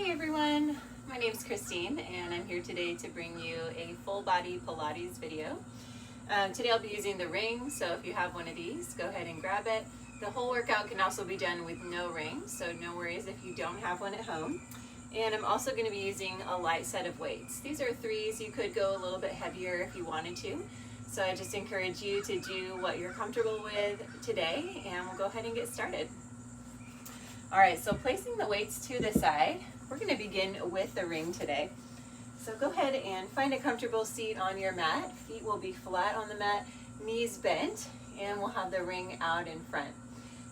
Hey everyone, my name is Christine and I'm here today to bring you a full body Pilates video. Today I'll be using the ring, so if you have one of these, go ahead and grab it. The whole workout can also be done with no ring, so no worries if you don't have one at home. And I'm also going to be using a light set of weights. These are threes. You could go a little bit heavier if you wanted to. So I just encourage you to do what you're comfortable with today, and we'll go ahead and get started. All right, so placing the weights to the side, we're going to begin with the ring today. So go ahead and find a comfortable seat on your mat. Feet will be flat on the mat, knees bent, and we'll have the ring out in front.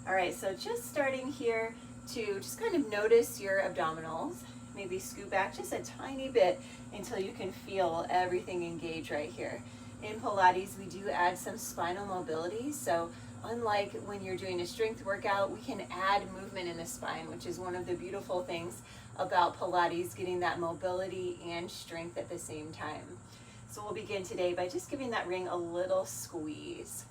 All right, so just starting here to just kind of notice your abdominals. Maybe scoot back just a tiny bit until you can feel everything engage right here. In Pilates, we do add some spinal mobility, so unlike when you're doing a strength workout, we can add movement in the spine, which is one of the beautiful things about Pilates, getting that mobility and strength at the same time. So we'll begin today by just giving that ring a little squeeze.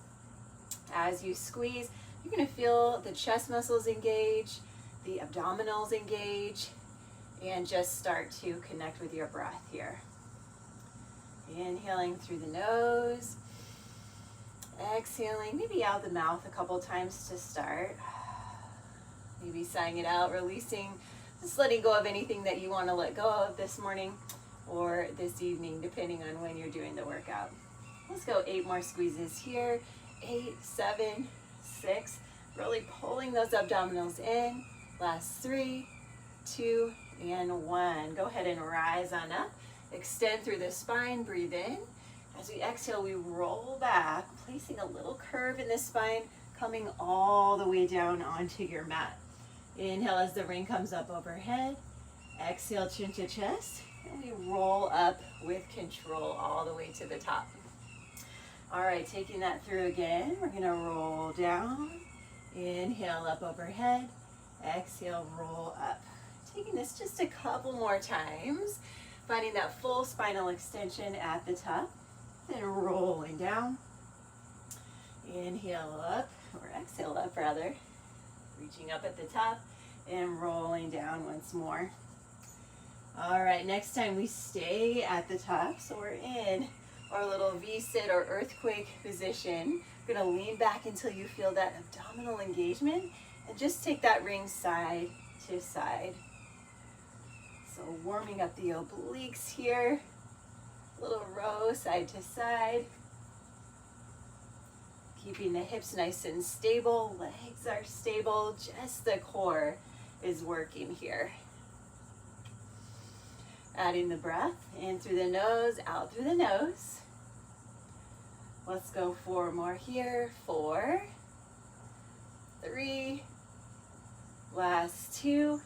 As you squeeze, you're going to feel the chest muscles engage, the abdominals engage, and just start to connect with your breath here. Inhaling through the nose. Exhaling, maybe out the mouth a couple times to start. Maybe sighing it out, releasing, just letting go of anything that you want to let go of this morning or this evening, depending on when you're doing the workout. Let's go 8 more squeezes here. 8, 7, 6. Really pulling those abdominals in. Last 3, 2, and 1. Go ahead and rise on up. Extend through the spine, breathe in. As we exhale, we roll back, placing a little curve in the spine, coming all the way down onto your mat. Inhale as the ring comes up overhead. Exhale, chin to chest, and we roll up with control all the way to the top. All right, taking that through again, we're gonna roll down. Inhale up overhead. Exhale, roll up. Taking this just a couple more times, finding that full spinal extension at the top. Then rolling down. Inhale up, or exhale up rather. Reaching up at the top and rolling down once more. All right, next time we stay at the top. So we're in our little V-sit or earthquake position. We're gonna lean back until you feel that abdominal engagement and just take that ring side to side. So warming up the obliques here. Little row side to side. Keeping the hips nice and stable, legs are stable, just the core is working here. Adding the breath in through the nose, out through the nose. Let's go 4 more here. 4, 3, last 2,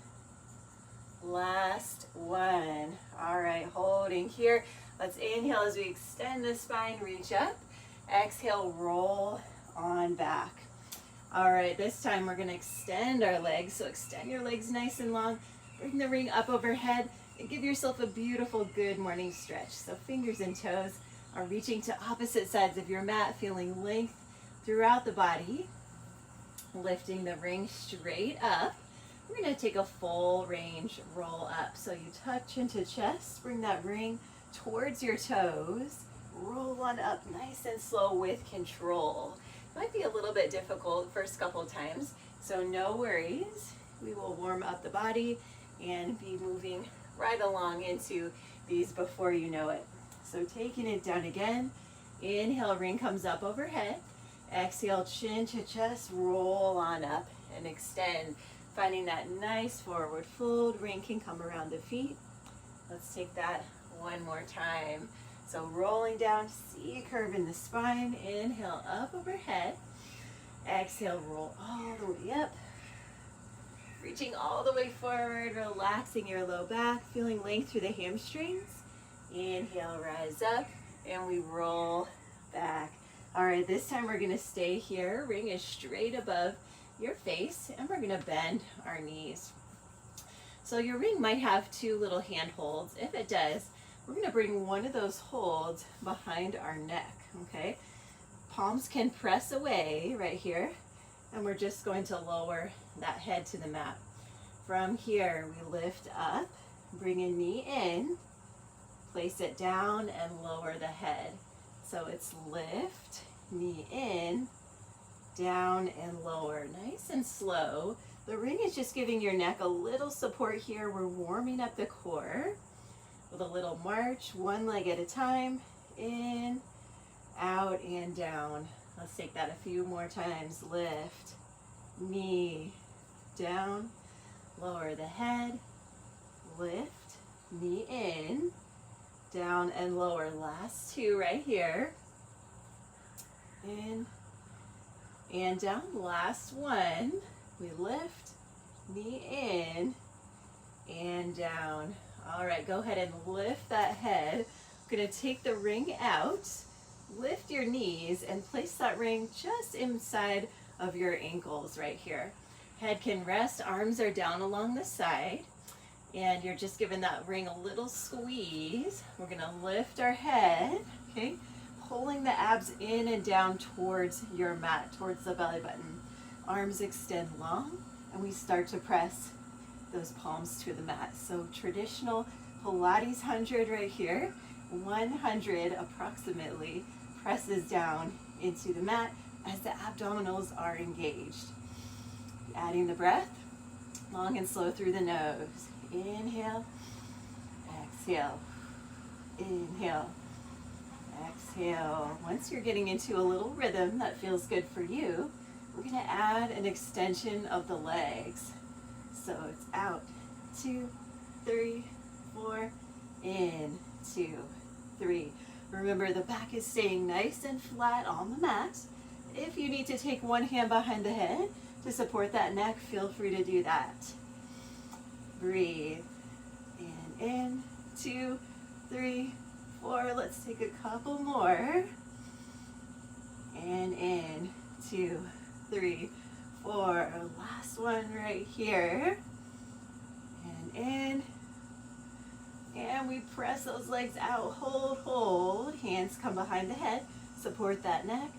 last 1. All right, holding here. Let's inhale as we extend the spine, reach up. Exhale, roll on back. All right, this time we're gonna extend our legs. So extend your legs nice and long. Bring the ring up overhead and give yourself a beautiful good morning stretch. So fingers and toes are reaching to opposite sides of your mat, feeling length throughout the body. Lifting the ring straight up. We're gonna take a full range roll up. So you tuck chin to chest, bring that ring towards your toes, roll on up nice and slow with control. Might be a little bit difficult first couple times, so no worries. We will warm up the body and be moving right along into these before you know it. So taking it down again, inhale, ring comes up overhead. Exhale, chin to chest, roll on up and extend. Finding that nice forward fold, ring can come around the feet. Let's take that one more time. So rolling down, see a curve in the spine. Inhale up overhead. Exhale, roll all the way up. Reaching all the way forward, relaxing your low back, feeling length through the hamstrings. Inhale, rise up, and we roll back. All right, this time we're gonna stay here. Ring is straight above your face, and we're gonna bend our knees. So your ring might have 2 little hand holds. If it does, we're gonna bring one of those holds behind our neck, okay? Palms can press away right here, and we're just going to lower that head to the mat. From here, we lift up, bring a knee in, place it down and lower the head. So it's lift, knee in, down and lower, nice and slow. The ring is just giving your neck a little support here. We're warming up the core with a little march, one leg at a time, in, out, and down. Let's take that a few more times. Lift, knee, down, lower the head, lift, knee in, down and lower. Last two right here. In and down. Last one. We lift, knee in, and down. All right, go ahead and lift that head. We're gonna take the ring out, lift your knees, and place that ring just inside of your ankles right here. Head can rest, arms are down along the side, and you're just giving that ring a little squeeze. We're gonna lift our head, okay? Pulling the abs in and down towards your mat, towards the belly button. Arms extend long, and we start to press those palms to the mat. So traditional Pilates 100 right here, 100 approximately presses down into the mat as the abdominals are engaged. Adding the breath, long and slow through the nose. Inhale, exhale, inhale, exhale. Once you're getting into a little rhythm that feels good for you, we're gonna add an extension of the legs. So it's out, 2, 3, 4, in, 2, 3. Remember, the back is staying nice and flat on the mat. If you need to take one hand behind the head to support that neck, feel free to do that. Breathe. And in, 2, 3, 4. Let's take a couple more. And in, 2, 3, 4. Last one right here. And in. And we press those legs out. Hold, hold. Hands come behind the head. Support that neck.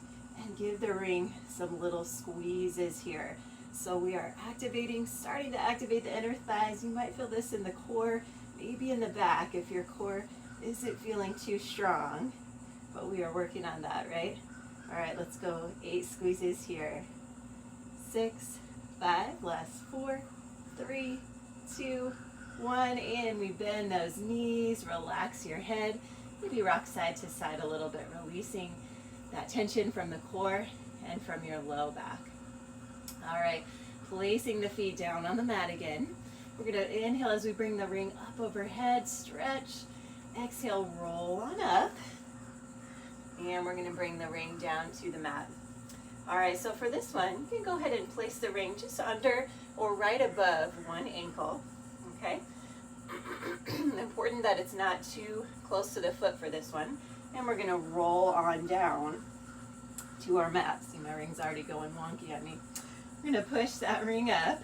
And give the ring some little squeezes here. So we are activating, starting to activate the inner thighs. You might feel this in the core, maybe in the back if your core isn't feeling too strong. But we are working on that, right? All right, let's go. 8 squeezes here. 6, 5, last 4, 3, 2, 1. And we bend those knees, relax your head. Maybe rock side to side a little bit, releasing that tension from the core and from your low back. All right, placing the feet down on the mat again. We're gonna inhale as we bring the ring up overhead, stretch. Exhale, roll on up. And we're gonna bring the ring down to the mat. All right, so for this one, you can go ahead and place the ring just under or right above one ankle, okay? Important that it's not too close to the foot for this one. And we're gonna roll on down to our mat. See, my ring's already going wonky at me. We're gonna push that ring up,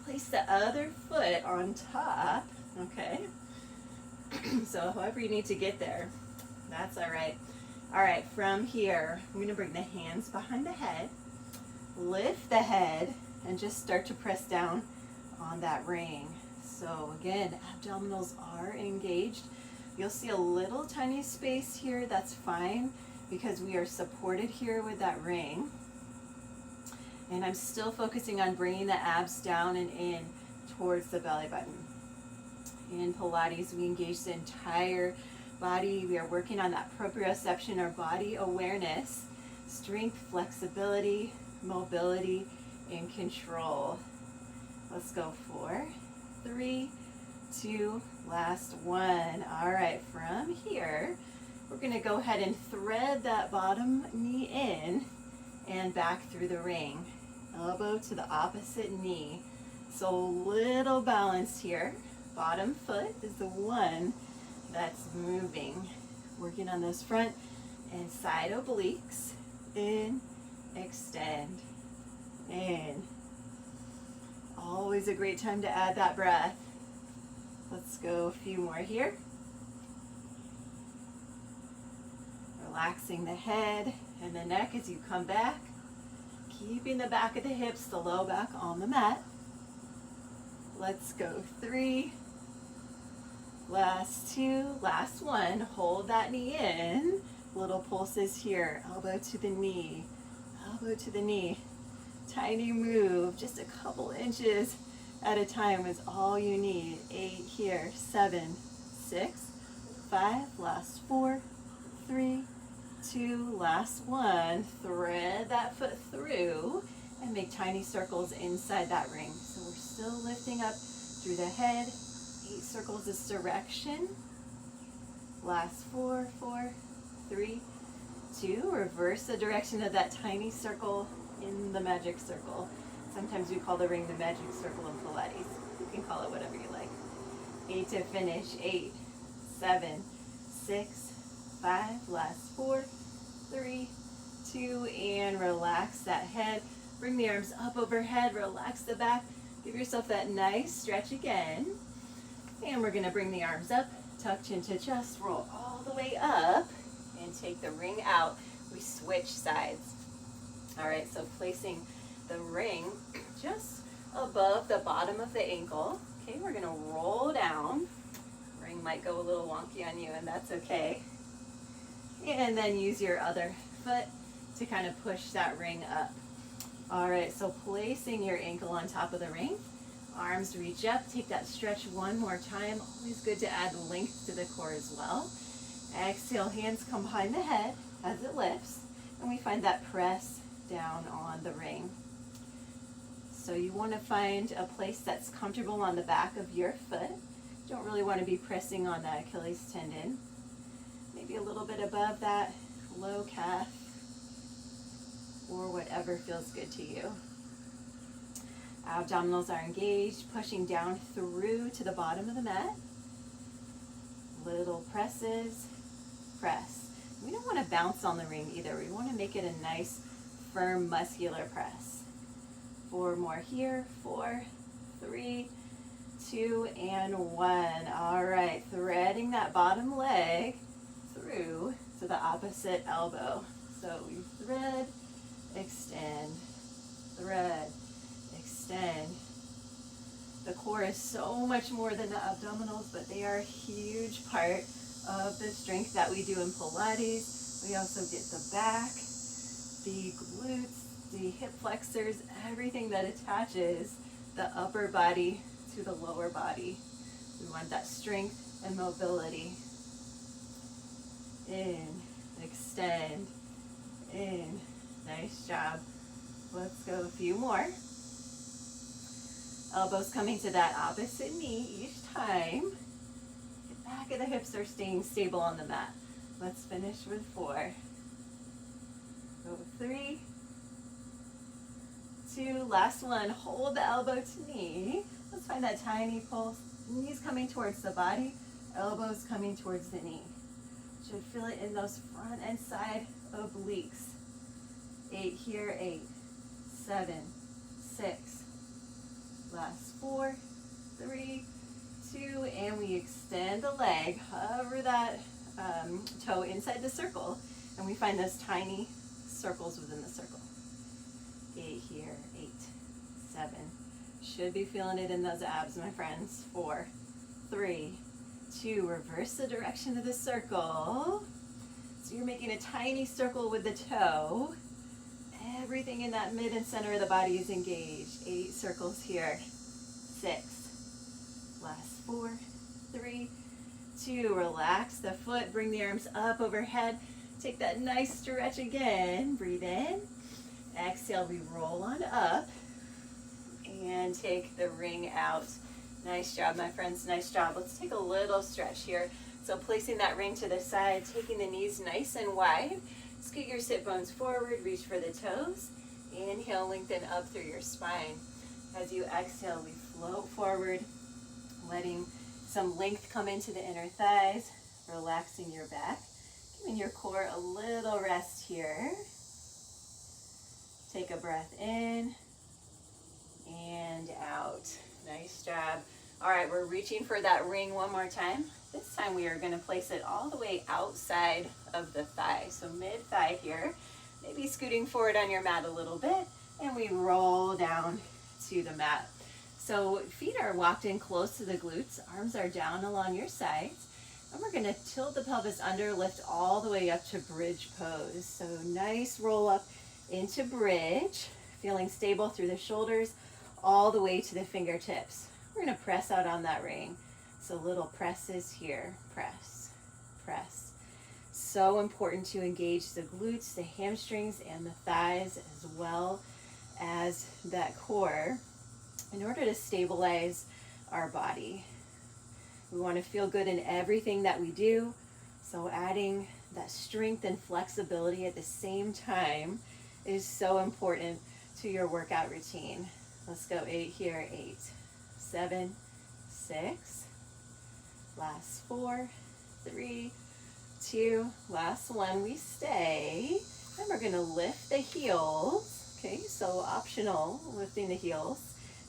place the other foot on top, okay? So however you need to get there, that's all right. All right, from here, I'm gonna bring the hands behind the head, lift the head, and just start to press down on that ring. So again, abdominals are engaged. You'll see a little tiny space here, that's fine, because we are supported here with that ring. And I'm still focusing on bringing the abs down and in towards the belly button. In Pilates, we engage the entire body. We are working on that proprioception or body awareness, strength, flexibility, mobility, and control. Let's go. 4, 3, 2, last one. All right, from here, we're gonna go ahead and thread that bottom knee in and back through the ring. Elbow to the opposite knee. So little balance here. Bottom foot is the one that's moving. Working on those front and side obliques. In, extend, in. Always a great time to add that breath. Let's go a few more here. Relaxing the head and the neck as you come back. Keeping the back of the hips, the low back on the mat. Let's go 3. Last 2, last 1. Hold that knee in. Little pulses here. Elbow to the knee, elbow to the knee. Tiny move, just a couple inches at a time is all you need. 8 here, 7, 6, 5, last 4, 3, 2, last 1. Thread that foot through and make tiny circles inside that ring. So we're still lifting up through the head. 8 circles this direction. Last 4, 4, 3, 2. Reverse the direction of that tiny circle in the magic circle. Sometimes we call the ring the magic circle in Pilates. You can call it whatever you like. 8 to finish. 8, 7, 6, 5, last 4, 3, 2, and relax that head. Bring the arms up overhead, relax the back. Give yourself that nice stretch again. And we're gonna bring the arms up, tuck chin to chest, roll all the way up, and take the ring out. We switch sides. All right, so placing the ring just above the bottom of the ankle. Okay, we're gonna roll down. Ring might go a little wonky on you, and that's okay. And then use your other foot to kind of push that ring up. All right, so placing your ankle on top of the ring, arms reach up, take that stretch one more time. Always good to add length to the core as well. Exhale, hands come behind the head as it lifts, and we find that press down on the ring. So you want to find a place that's comfortable on the back of your foot. Don't really want to be pressing on that Achilles tendon. Maybe a little bit above that low calf, or whatever feels good to you. Abdominals are engaged, pushing down through to the bottom of the mat. Little presses, press. We don't want to bounce on the ring either. We want to make it a nice, firm, muscular press. 4 more here. 4, 3, 2, and 1. All right, threading that bottom leg through to the opposite elbow. So we thread, extend, thread, extend. The core is so much more than the abdominals, but they are a huge part of the strength that we do in Pilates. We also get the back, the glutes, the hip flexors, everything that attaches the upper body to the lower body. We want that strength and mobility. In, extend, in. Nice job. Let's go a few more. Elbows coming to that opposite knee each time. The back of the hips are staying stable on the mat. Let's finish with 4. Go 3, 2, last one. Hold the elbow to knee. Let's find that tiny pulse. Knees coming towards the body, elbows coming towards the knee. Should feel it in those front and side obliques. 8 here, 8, 7, 6, last 4, 3, 2, and we extend the leg, hover that toe inside the circle, and we find those tiny circles within the circle. 8 here, 8, 7, should be feeling it in those abs, my friends. 4, 3, 2, reverse the direction of the circle. So you're making a tiny circle with the toe. Everything in that mid and center of the body is engaged. 8 circles here. 6. Last 4, 3, 2. Relax the foot. Bring the arms up overhead. Take that nice stretch again. Breathe in. Exhale, we roll on up. And take the ring out. Nice job, my friends. Nice job. Let's take a little stretch here. So placing that ring to the side, taking the knees nice and wide. Scoot your sit bones forward, reach for the toes. Inhale, lengthen up through your spine. As you exhale, we float forward, letting some length come into the inner thighs, relaxing your back, giving your core a little rest here. Take a breath in and out. Nice job. All right, we're reaching for that ring one more time. This time we are going to place it all the way outside of the thigh. So mid-thigh here, maybe scooting forward on your mat a little bit, and we roll down to the mat. So feet are walked in close to the glutes, arms are down along your sides, and we're gonna tilt the pelvis under, lift all the way up to bridge pose. So nice roll up into bridge, feeling stable through the shoulders, all the way to the fingertips. We're gonna press out on that ring. So little presses here, press, press. So important to engage the glutes, the hamstrings, and the thighs, as well as that core, in order to stabilize our body. We want to feel good in everything that we do, so adding that strength and flexibility at the same time is so important to your workout routine. Let's go 8 here, 8, 7, 6, last 4, 3, 2, last one, we stay, and we're gonna lift the heels. Okay, so optional, lifting the heels.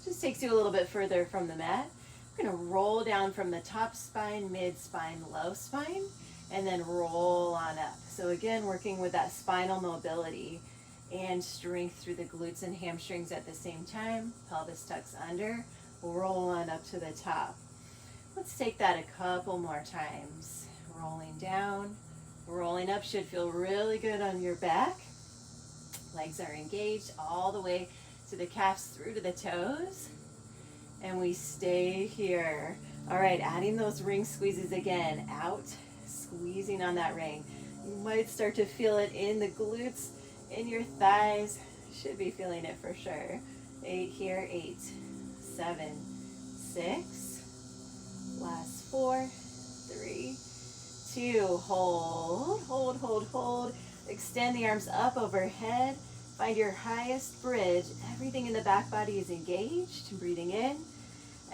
Just takes you a little bit further from the mat. We're gonna roll down from the top spine, mid spine, low spine, and then roll on up. So again, working with that spinal mobility and strength through the glutes and hamstrings at the same time. Pelvis tucks under, roll on up to the top. Let's take that a couple more times. Rolling down, rolling up, should feel really good on your back. Legs are engaged all the way to the calves through to the toes, and we stay here. All right, adding those ring squeezes again, out, squeezing on that ring. You might start to feel it in the glutes, in your thighs, should be feeling it for sure. 8 here, 8, 7, 6, last 4, 3, 2, hold, hold, hold, hold. Extend the arms up overhead. Find your highest bridge. Everything in the back body is engaged. Breathing in.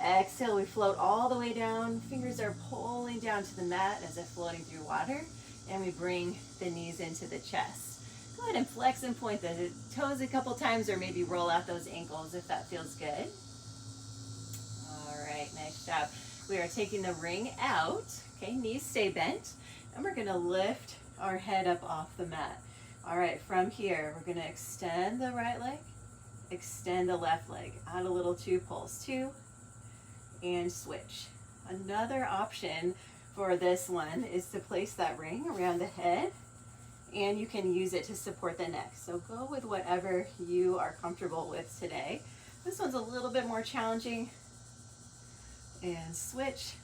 Exhale, we float all the way down. Fingers are pulling down to the mat as if floating through water. And we bring the knees into the chest. Go ahead and flex and point the toes a couple times, or maybe roll out those ankles if that feels good. All right, nice job. We are taking the ring out. Okay, knees stay bent. And we're gonna lift our head up off the mat. All right, from here, we're gonna extend the right leg, extend the left leg, add a little 2 pulls, 2, and switch. Another option for this one is to place that ring around the head, and you can use it to support the neck. So go with whatever you are comfortable with today. This one's a little bit more challenging. And switch,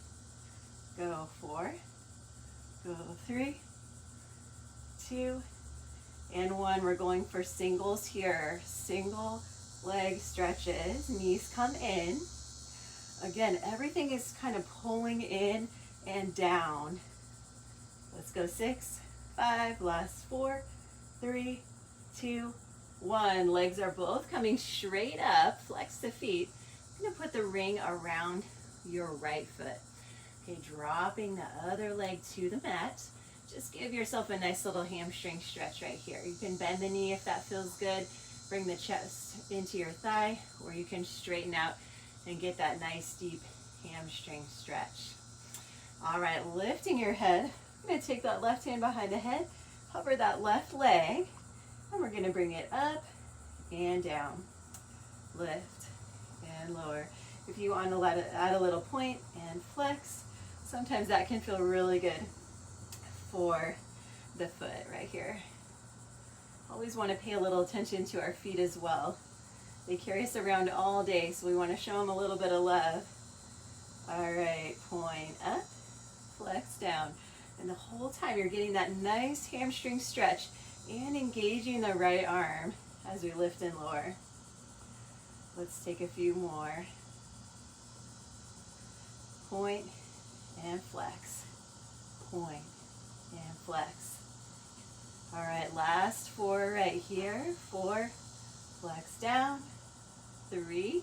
go 4, go 3, 2, and 1. We're going for singles here. Single leg stretches, knees come in. Again, everything is kind of pulling in and down. Let's go 6, 5, last 4, 3, 2, 1. Legs are both coming straight up. Flex the feet. I'm gonna put the ring around your right foot. Okay, dropping the other leg to the mat. Just give yourself a nice little hamstring stretch right here. You can bend the knee if that feels good. Bring the chest into your thigh, or you can straighten out and get that nice deep hamstring stretch. All right, lifting your head. I'm gonna take that left hand behind the head, hover that left leg, and we're gonna bring it up and down. Lift and lower. If you want to add a little point and flex, sometimes that can feel really good for the foot right here. Always want to pay a little attention to our feet as well. They carry us around all day, so we want to show them a little bit of love. All right, point up, flex down. And the whole time you're getting that nice hamstring stretch and engaging the right arm as we lift and lower. Let's take a few more. Point and flex. Point and flex. All right, last 4 right here. 4, flex down. 3,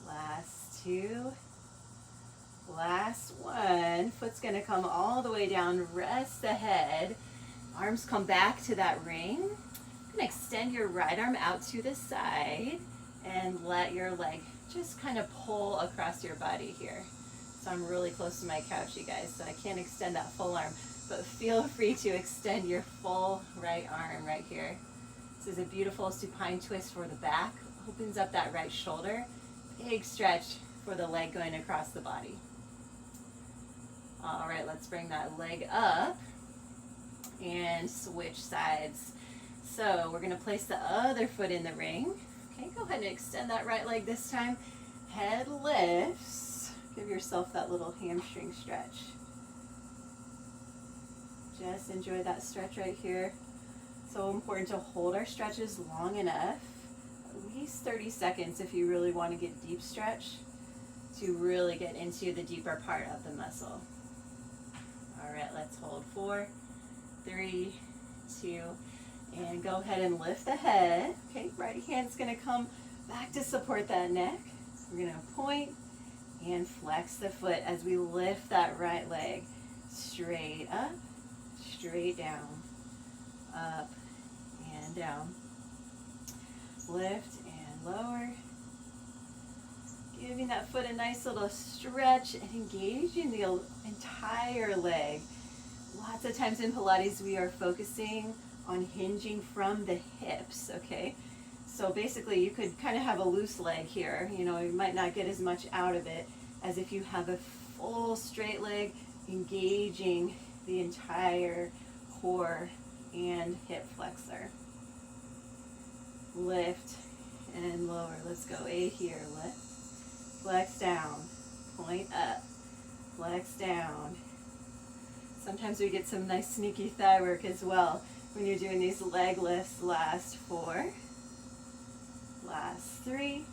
last 2, last 1. Foot's gonna come all the way down, rest the head. Arms come back to that ring. You're gonna extend your right arm out to the side and let your leg just kind of pull across your body here. So I'm really close to my couch, you guys, so I can't extend that full arm, but feel free to extend your full right arm right here. This is a beautiful supine twist for the back. Opens up that right shoulder. big stretch for the leg going across the body. All right, let's bring that leg up and switch sides. So we're gonna place the other foot in the ring. Okay, go ahead and extend that right leg this time. Head lifts. Give yourself that little hamstring stretch. Just enjoy that stretch right here. So important to hold our stretches long enough, at least 30 seconds if you really want to get deep stretch, to really get into the deeper part of the muscle. All right, let's hold 4, 3, 2, and go ahead and lift the head. Okay, right hand's gonna come back to support that neck. We're gonna point and flex the foot as we lift that right leg straight up, straight down, up and down. Lift and lower. Giving that foot a nice little stretch and engaging the entire leg. Lots of times in Pilates we are focusing on hinging from the hips, okay? So basically you could kind of have a loose leg here. You know, you might not get as much out of it as if you have a full straight leg engaging the entire core and hip flexor. Lift and lower. Let's go 8 here. Lift. Flex down. Point up. Flex down. Sometimes we get some nice sneaky thigh work as well when you're doing these leg lifts. Last 4. Last 3.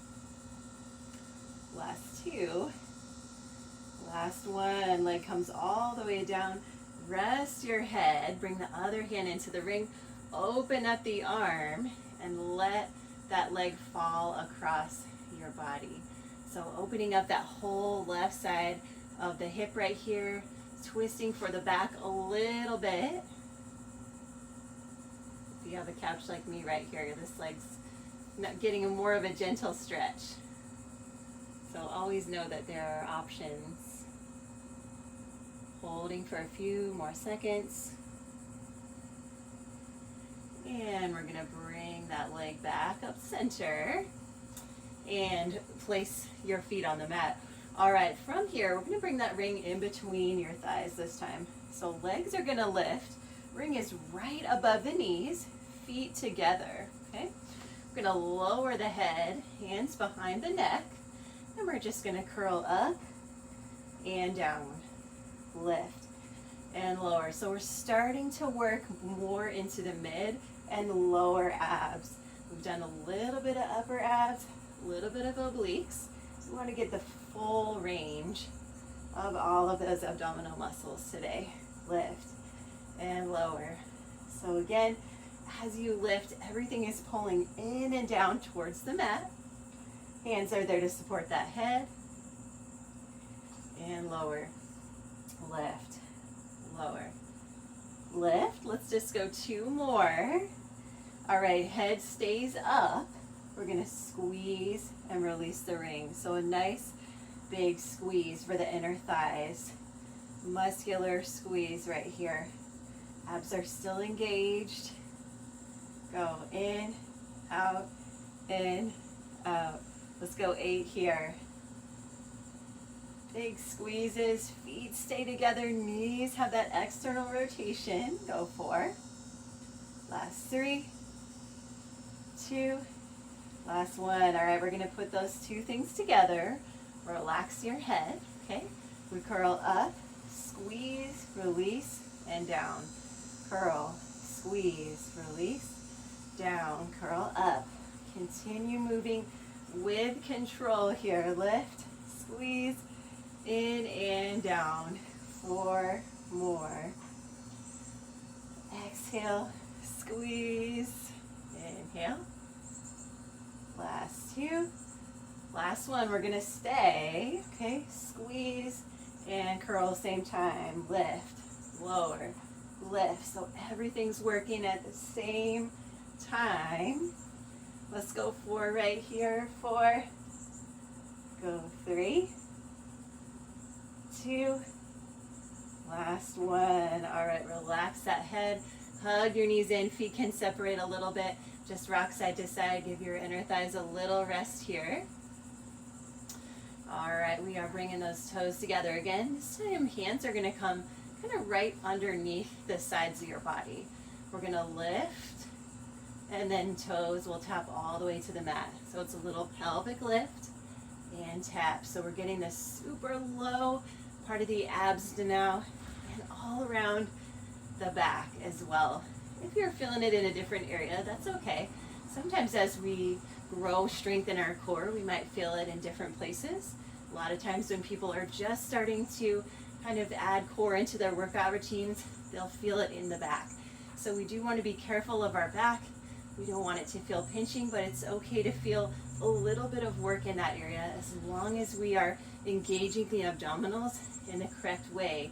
Last 2. Last 1. Leg comes all the way down. Rest your head. Bring the other hand into the ring. Open up the arm and let that leg fall across your body. So opening up that whole left side of the hip right here, twisting for the back a little bit. If you have a couch like me right here, this leg's not getting a more of a gentle stretch. So always know that there are options. Holding for a few more seconds. And we're gonna bring that leg back up center and place your feet on the mat. All right, from here, we're gonna bring that ring in between your thighs this time. So legs are gonna lift. Ring is right above the knees, feet together, okay? We're gonna lower the head, hands behind the neck, and we're just gonna curl up and down, lift and lower. So we're starting to work more into the mid and lower abs. We've done a little bit of upper abs, a little bit of obliques. We want to get the full range of all of those abdominal muscles today. Lift and lower. So again, as you lift, everything is pulling in and down towards the mat. Hands are there to support that head. And lower. Lift. Lower. Lift. Let's just go 2 more. All right, head stays up. We're gonna squeeze and release the ring. So a nice big squeeze for the inner thighs. Muscular squeeze right here. Abs are still engaged. Go in, out, in, out. Let's go 8 here. Big squeezes, feet stay together, knees have that external rotation. Go 4. Last 3, 2, last 1. All right, we're gonna put those 2 things together. Relax your head, okay? We curl up, squeeze, release, and down. Curl, squeeze, release, down, curl up. Continue moving with control here. Lift, squeeze, in and down. 4 more. Exhale, squeeze, inhale. Last 2. Last 1, we're gonna stay, okay? Squeeze and curl same time. Lift, lower, lift. So everything's working at the same time. Let's go 4 right here. 4. Go 3, 2. Last 1. All right, relax that head. Hug your knees in. Feet can separate a little bit. Just rock side to side. Give your inner thighs a little rest here. All right, we are bringing those toes together again. This time hands are gonna come kind of right underneath the sides of your body. We're gonna lift, and then toes will tap all the way to the mat. So it's a little pelvic lift and tap. So we're getting this super low part of the abs now and all around the back as well. If you're feeling it in a different area, that's okay. Sometimes as we grow strength in our core, we might feel it in different places. A lot of times when people are just starting to kind of add core into their workout routines, they'll feel it in the back. So we do want to be careful of our back. We don't want it to feel pinching, but it's okay to feel a little bit of work in that area as long as we are engaging the abdominals in the correct way.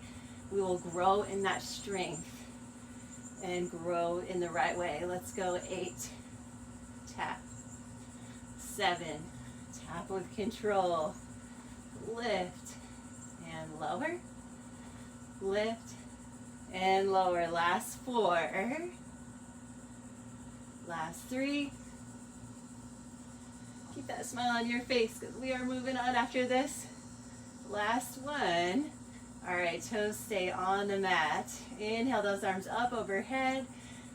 We will grow in that strength and grow in the right way. Let's go 8, tap, 7, tap with control, lift and lower, lift and lower. Last 4, last 3. Keep that smile on your face because we are moving on after this. Last 1. All right, toes stay on the mat. Inhale those arms up overhead.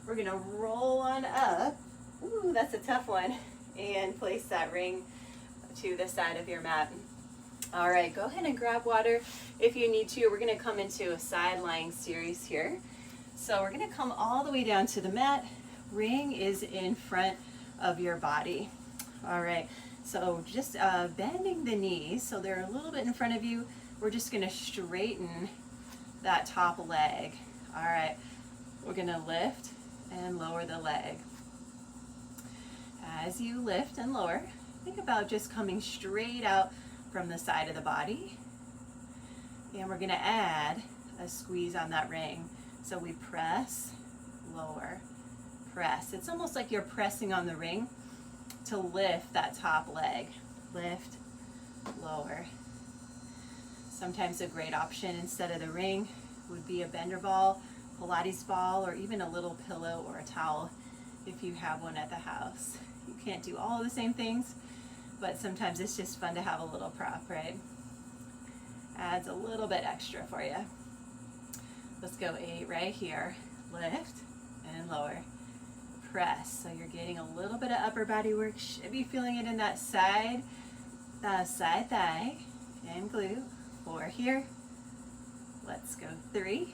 We're gonna roll on up. Ooh, that's a tough one. And place that ring to the side of your mat. All right, go ahead and grab water if you need to. We're gonna come into a side lying series here. So we're gonna come all the way down to the mat. Ring is in front of your body. All right, so just bending the knees so they're a little bit in front of you. We're just gonna straighten that top leg. All right, we're gonna lift and lower the leg. As you lift and lower, think about just coming straight out from the side of the body. And we're gonna add a squeeze on that ring. So we press, lower, press. It's almost like you're pressing on the ring to lift that top leg. Lift, lower. Sometimes a great option instead of the ring would be a bender ball, Pilates ball, or even a little pillow or a towel if you have one at the house. You can't do all of the same things, but sometimes it's just fun to have a little prop, right? Adds a little bit extra for you. Let's go 8 right here. Lift and lower. Press. So you're getting a little bit of upper body work. Should be feeling it in that side thigh and glute. 4 here. Let's go 3,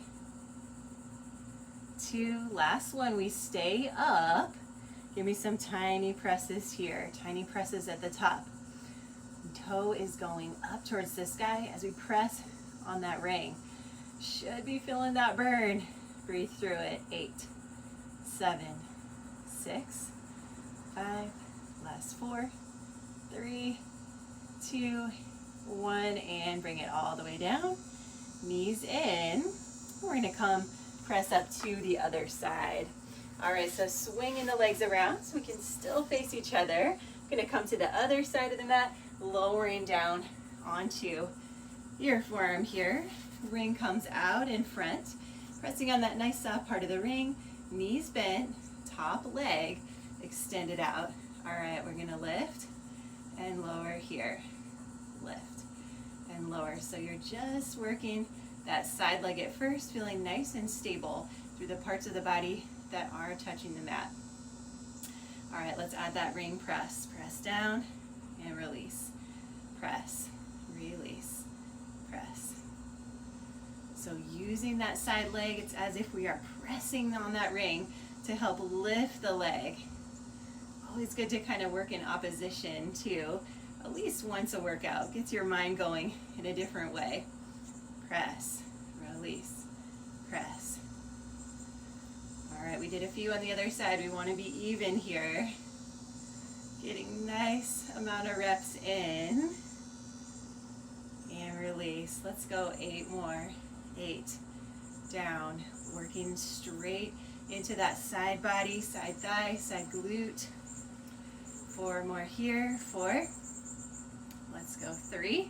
2, last one. We stay up. Give me some tiny presses here. Tiny presses at the top. Toe is going up towards this guy as we press on that ring. Should be feeling that burn. Breathe through it. 8, 7, 6, 5, last 4, 3, 2, 1, and bring it all the way down. Knees in. We're gonna come press up to the other side. All right, so swinging the legs around so we can still face each other. Gonna come to the other side of the mat, lowering down onto your forearm here. Ring comes out in front, pressing on that nice soft part of the ring. Knees bent, top leg extended out. All right, we're gonna lift and lower here. Lift and lower. So you're just working that side leg at first, feeling nice and stable through the parts of the body that are touching the mat. All right, let's add that ring press. Press down and release. Press, release, press. So using that side leg, it's as if we are pressing on that ring to help lift the leg. Always good to kind of work in opposition too. At least once a workout. Gets your mind going in a different way. Press, release, press. All right, we did a few on the other side. We want to be even here. Getting nice amount of reps in. And release. Let's go 8 more. 8. Down. Working straight into that side body, side thigh, side glute. 4 more here. 4. Let's go 3.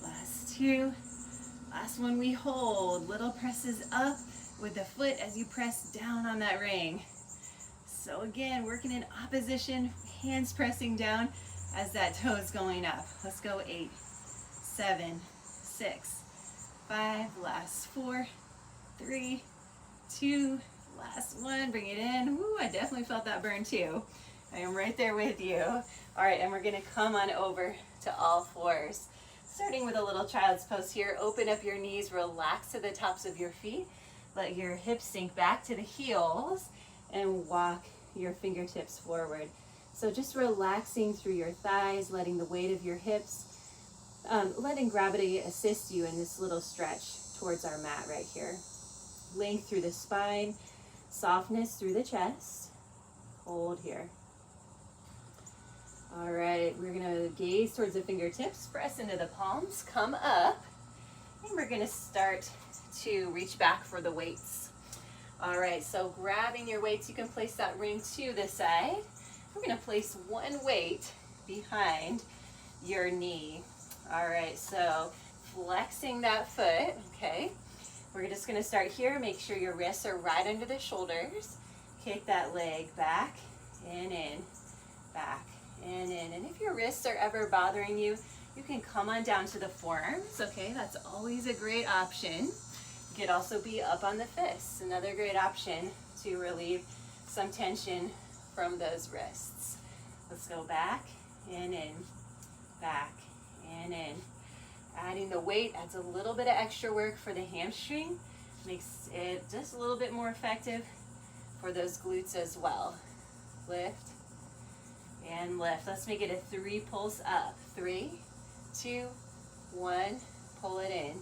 Last 2. Last one we hold. Little presses up with the foot as you press down on that ring. So again, working in opposition, hands pressing down, as that toe is going up. Let's go 8, 7, 6, 5, last 4, 3, 2, last 1, bring it in. Woo, I definitely felt that burn too. I am right there with you. All right, and we're gonna come on over to all fours. Starting with a little child's pose here. Open up your knees, relax to the tops of your feet. Let your hips sink back to the heels and walk your fingertips forward. So just relaxing through your thighs, letting the weight of your hips, letting gravity assist you in this little stretch towards our mat right here. Length through the spine, softness through the chest. Hold here. All right, we're gonna gaze towards the fingertips, press into the palms, come up, and we're gonna start to reach back for the weights. All right, so grabbing your weights, you can place that ring to the side. We're gonna place one weight behind your knee. All right, so flexing that foot, okay? We're just gonna start here, make sure your wrists are right under the shoulders. Kick that leg back and in, back and in. And if your wrists are ever bothering you, you can come on down to the forearms, okay? That's always a great option. You could also be up on the fists, another great option to relieve some tension from those wrists. Let's go back and in, back and in. Adding the weight adds a little bit of extra work for the hamstring, makes it just a little bit more effective for those glutes as well. Lift and lift. Let's make it a 3 pulse up. 3, 2, 1, pull it in,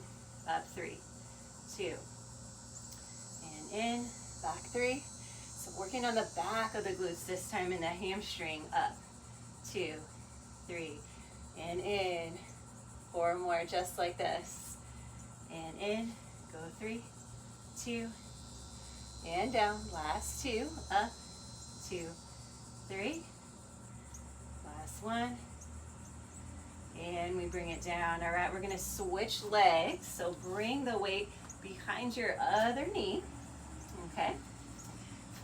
up 3, 2, and in, back 3. So working on the back of the glutes this time in the hamstring, up, 2, 3, and in, 4 more, just like this, and in, go 3, 2, and down, last 2, up, 2, 3, last 1, and we bring it down. All right, we're gonna switch legs, so bring the weight behind your other knee, okay?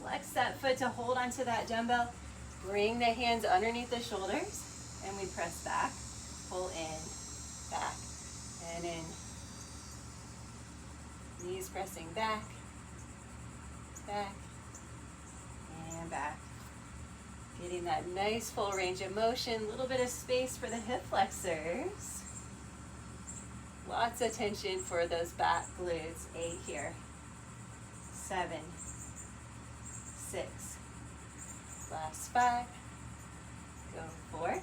Flex that foot to hold onto that dumbbell, bring the hands underneath the shoulders, and we press back, pull in, back, and in. Knees pressing back, back, and back. Getting that nice full range of motion, a little bit of space for the hip flexors. Lots of tension for those back glutes. 8 here, 7, 6, last 5, go 4,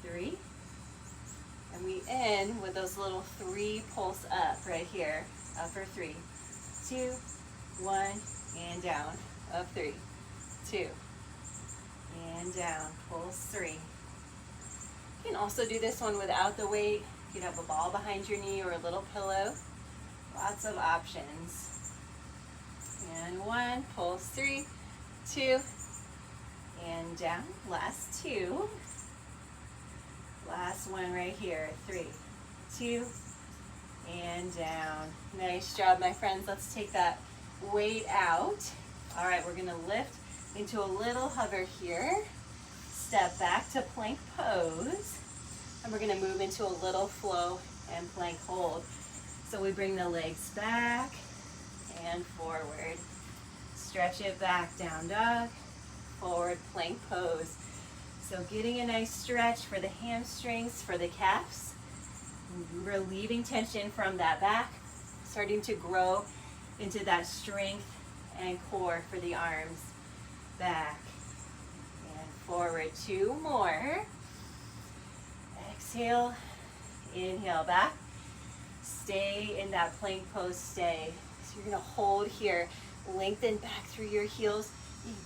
3, and we end with those little 3 pulse up right here. Upper 3, 2, 1, and down. Up 3, 2, and down. Pulse 3. You can also do this one without the weight. You could have a ball behind your knee or a little pillow. Lots of options. And 1, pulse 3, 2, and down. Last 2. Last one right here. 3, 2, and down. Nice job, my friends. Let's take that weight out. All right, we're gonna lift into a little hover here. Step back to plank pose. And we're gonna move into a little flow and plank hold. So we bring the legs back and forward. Stretch it back, down dog, forward plank pose. So getting a nice stretch for the hamstrings, for the calves, relieving tension from that back, starting to grow into that strength and core for the arms. Back and forward. 2 more. Exhale, inhale back. Stay in that plank pose, stay. So you're gonna hold here, lengthen back through your heels,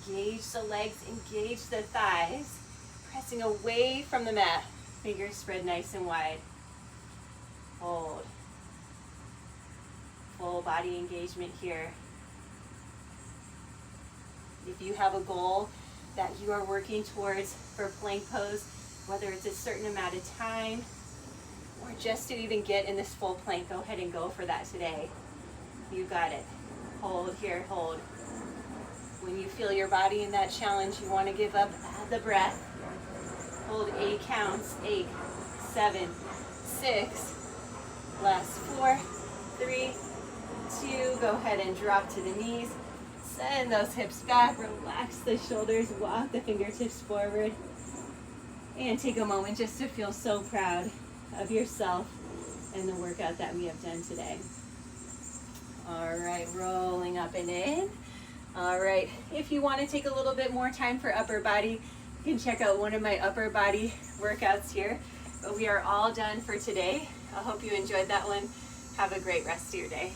engage the legs, engage the thighs, pressing away from the mat. Fingers spread nice and wide. Hold. Full body engagement here. If you have a goal that you are working towards for plank pose, whether it's a certain amount of time or just to even get in this full plank, go ahead and go for that today. You got it. Hold here, hold. When you feel your body in that challenge, you want to give up, add the breath. Hold 8 counts. 8, 7, 6. Last 4, 3, 2. Go ahead and drop to the knees. Send those hips back. Relax the shoulders. Walk the fingertips forward. And take a moment just to feel so proud of yourself and the workout that we have done today. All right, rolling up and in. All right, if you want to take a little bit more time for upper body, you can check out one of my upper body workouts here. But we are all done for today. I hope you enjoyed that one. Have a great rest of your day.